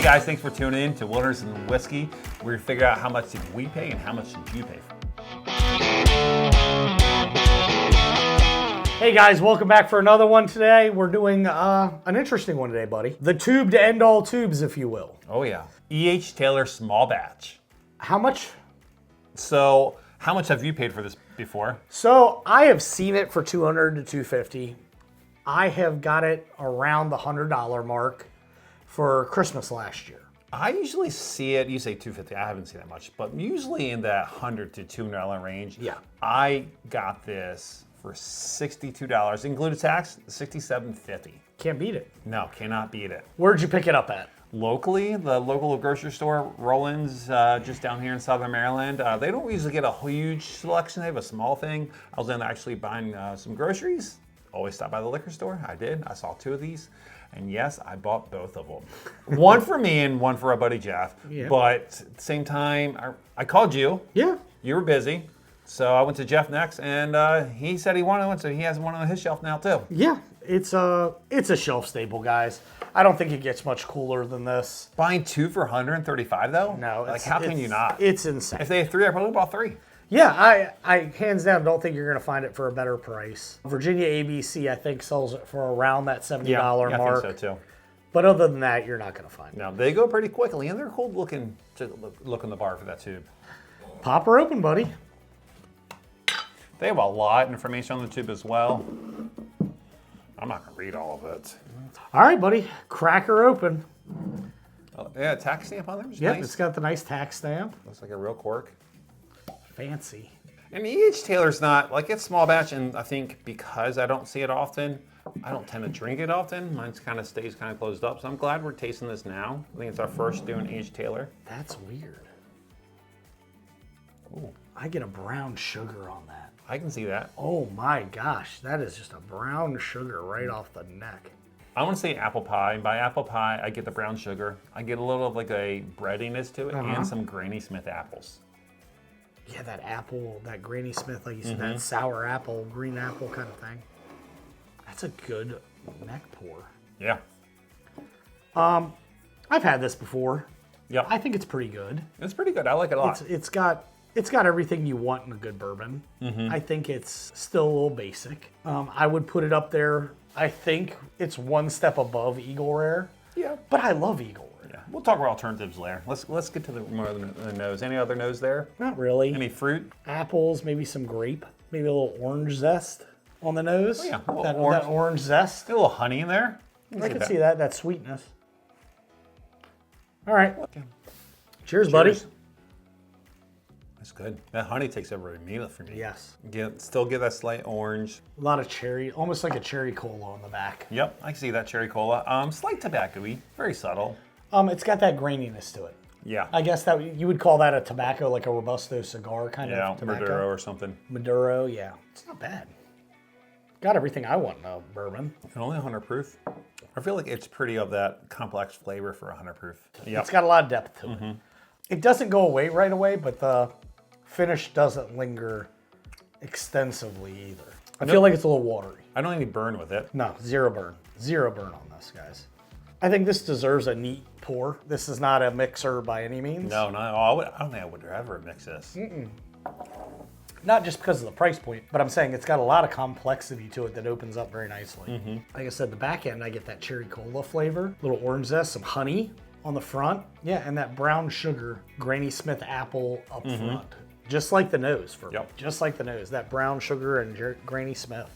Hey guys, thanks for tuning in to Wilderness and Whiskey. We're figuring out how much did we pay and how much did you pay for. Hey guys, welcome back for another one today. We're doing an interesting one today, buddy. The tube to end all tubes, if you will. Oh yeah. E.H. Taylor small batch. How much? So, how much have you paid for this before? So, I have seen it for $200 to $250. I have got it around the $100 mark for Christmas last year. I usually see it, you say $250, I haven't seen that much, but usually in that $100 to $200 range. Yeah. I got this for $62, included tax, $67.50. Can't beat it. No, cannot beat it. Where'd you pick it up at? Locally, the local grocery store, Roland's, just down here in Southern Maryland. They don't usually get a huge selection. They have a small thing. I was in actually buying some groceries. Always stop by the liquor store. I did. I saw two of these. And yes, I bought both of them. One for me and one for our buddy Jeff. Yeah. But at the same time, I called you. Yeah. You were busy. So I went to Jeff next, and he said he wanted one, so he has one on his shelf now too. Yeah, it's a shelf staple, guys. I don't think it gets much cooler than this. Buying two for $135 though? No. Like, how can you not? It's insane. If they have three, I probably bought three. Yeah, I hands down don't think you're going to find it for a better price. Virginia ABC, I think, sells it for around that $70 mark. I think so too. But other than that, you're not going to find it. No, they go pretty quickly, and they're cool looking to look in the bar for that tube. Pop her open, buddy. They have a lot of information on the tube as well. I'm not going to read all of it. All right, buddy. Crack her open. Oh, yeah, tax stamp on there, which is Yep, nice. it's got the nice tax stamp. Looks like a real cork. Fancy. And E.H. Taylor's not, like, it's small batch, and I think because I don't see it often, I don't tend to drink it often. Mine kind of stays kind of closed up, so I'm glad we're tasting this now. I think it's our first doing E.H. Taylor. That's weird. Ooh, I get a brown sugar on that. I can see that. Oh my gosh, that is just a brown sugar right off the neck. I want to say apple pie. By apple pie, I get the brown sugar. I get a little of like a breadiness to it and some Granny Smith apples. Yeah, that apple, that Granny Smith, like you said, that sour apple, green apple kind of thing. That's a good neck pour. Yeah. I've had this before. Yeah. I think it's pretty good. It's pretty good. I like it a lot. It's got everything you want in a good bourbon. I think it's still a little basic. I would put it up there. I think it's one step above Eagle Rare. Yeah. But I love Eagle Rare. Yeah. We'll talk about alternatives later. Let's get to the more of the nose. Any other nose there? Not really. Any fruit? Apples, maybe some grape, maybe a little orange zest on the nose. Oh, yeah. That orange zest. A little honey in there. I can see that sweetness. All right. Okay. Cheers, buddy. That's good. That honey takes over immediately for me. Yes. Still get that slight orange. A lot of cherry, almost like a cherry cola on the back. Yep, I can see that cherry cola. Slight tobacco-y, very subtle. It's got that graininess to it. Yeah. I guess that you would call that a tobacco, like a Robusto cigar kind of tobacco. Maduro or something. Maduro, yeah. It's not bad. Got everything I want in a bourbon. And only 100 proof. I feel like it's pretty of that complex flavor for 100 proof. Yep. It's got a lot of depth to it. It doesn't go away right away, but the finish doesn't linger extensively either. I feel like it's a little watery. I don't need burn with it. No, zero burn. Zero burn on this, guys. I think this deserves a neat pour. This is not a mixer by any means. No, I don't think I would ever mix this. Not just because of the price point, but I'm saying it's got a lot of complexity to it that opens up very nicely. Like I said, the back end, I get that cherry cola flavor, little orange zest, some honey on the front. Yeah, and that brown sugar, Granny Smith apple up front. Just like the nose for me. Just like the nose. That brown sugar and Granny Smith.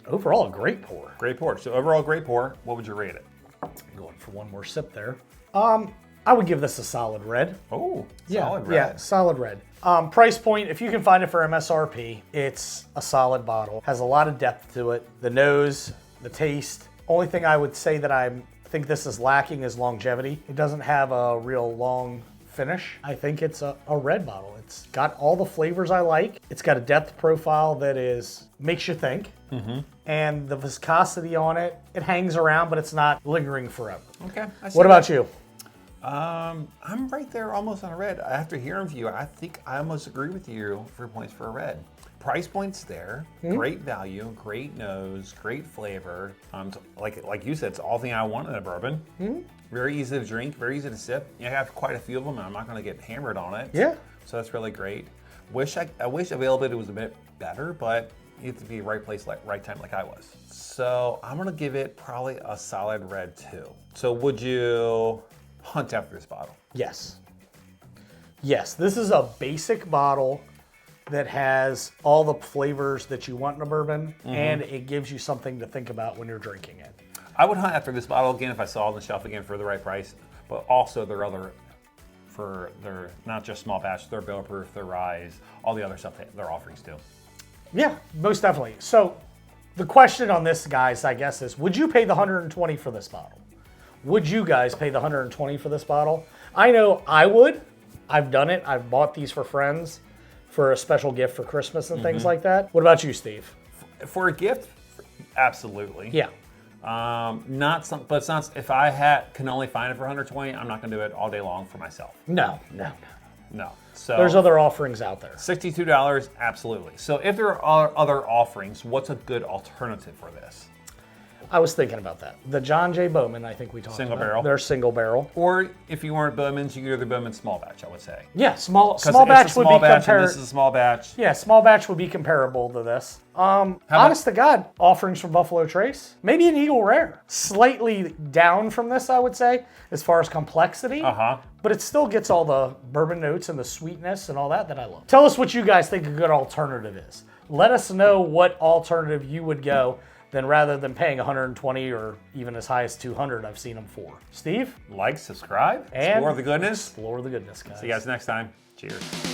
Overall, a great pour. Great pour. So overall, great pour. What would you rate it? I'm going for one more sip there. I would give this a solid red. Oh, Yeah, solid red. yeah, solid red. Price point, if you can find it for MSRP, it's a solid bottle. Has a lot of depth to it. The nose, the taste. Only thing I would say that I think this is lacking is longevity. It doesn't have a real long finish. I think it's a red bottle. It's got all the flavors I like. It's got a depth profile that makes you think. And the viscosity on it, it hangs around, but it's not lingering forever. Okay. What about you? I'm right there almost on a red. After hearing from you, I think I almost agree with you for points for a red. price point's there. Great value, great nose, great flavor. Like you said, it's all thing I want in a bourbon. Very easy to drink, very easy to sip. I have quite a few of them, and I'm not going to get hammered on it. Yeah. So that's really great. I wish availability was a bit better, but you have to be right place, right time, like I was. So I'm going to give it probably a solid red 2. So would you hunt after this bottle? Yes. Yes, this is a basic bottle that has all the flavors that you want in a bourbon, and it gives you something to think about when you're drinking it. I would hunt after this bottle again if I saw it on the shelf again for the right price, but also their not just small batch, their barrel proof, their rise, all the other stuff their offerings too. Yeah, most definitely. So the question on this, guys, I guess is, would you pay the $120 for this bottle? Would you guys pay the $120 for this bottle? I know I would. I've done it. I've bought these for friends for a special gift for Christmas and things like that. What about you, Steve? For a gift, absolutely. Yeah. But it's not. If I can only find it for 120, I'm not going to do it all day long for myself. No. So There's other offerings out there. $62, absolutely. So if there are other offerings, what's a good alternative for this? I was thinking about that. The John J. Bowman, I think we talked Single about. barrel. They're single barrel. Or if you weren't Bowman's, you could do the Bowman small batch, I would say. Yeah, small It's batch a would small be batch, and comparable. this is a small batch. Yeah, small batch would be comparable to this. Honest to God, offerings from Buffalo Trace. Maybe an Eagle Rare. Slightly down from this, I would say, as far as complexity. But it still gets all the bourbon notes and the sweetness and all that I love. Tell us what you guys think a good alternative is. Let us know what alternative you would go then rather than paying 120 or even as high as 200 I've seen them for. Steve? Like, subscribe, And explore the goodness. Explore the goodness, guys. See you guys next time. Cheers.